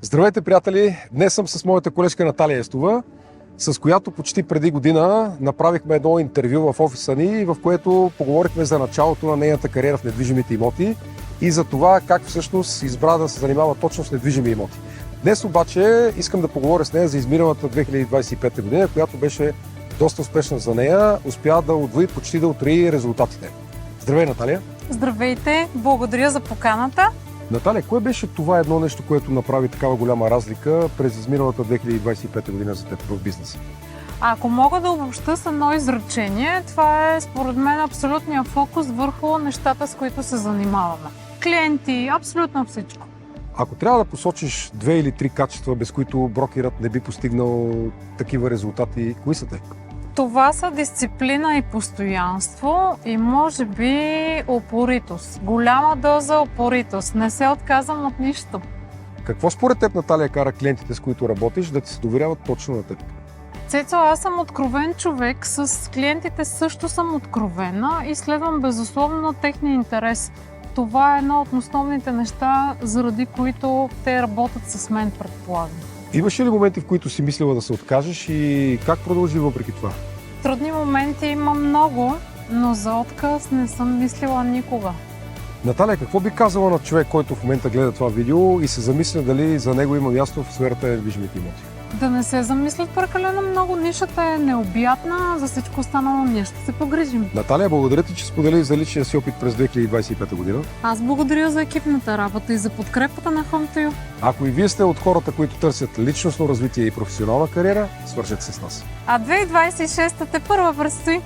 Здравейте, приятели! Днес съм с моята колежка Наталия Естова, с която почти преди година направихме едно интервю в офиса ни, в което поговорихме за началото на нейната кариера в недвижимите имоти и за това как всъщност избра да се занимава точно с недвижими имоти. Днес обаче искам да поговоря с нея за изминалата 2025 година, която беше доста успешна за нея. Успя да удвои, почти да утрои резултатите. Здравей, Наталия! Здравейте! Благодаря за поканата. Наталия, кое беше това едно нещо, което направи такава голяма разлика през изминалата 2025 година за теб в бизнеса? Ако мога да обобща с едно изречение, това е според мен абсолютния фокус върху нещата, с които се занимаваме. Клиенти, абсолютно всичко. Ако трябва да посочиш 2 или 3 качества, без които брокерът не би постигнал такива резултати, кои са те? Това са дисциплина и постоянство и може би упоритост. Голяма доза упоритост. Не се отказвам от нищо. Какво според теб, Наталия, кара клиентите, с които работиш, да ти се доверяват точно на теб? Цецо, аз съм откровен човек. С клиентите също съм откровена и следвам безусловно техния интерес. Това е едно от основните неща, заради които те работят с мен, предполагам. Имаше ли моменти, в които си мислила да се откажеш и как продължи въпреки това? Трудни моменти има много, но за отказ не съм мислила никога. Наталия, какво би казала на човек, който в момента гледа това видео и се замисля дали за него има място в сферата на недвижимите имоти? Да не се замислят прекалено много, нишата е необятна, за всичко останало ние ще се погрижим. Наталия, благодаря ти, че сподели за личния си опит през 2025 година. Аз благодаря за екипната работа и за подкрепата на HomeToYou. Ако и вие сте от хората, които търсят личностно развитие и професионална кариера, свършете се с нас. А 2026-та те първа предстои.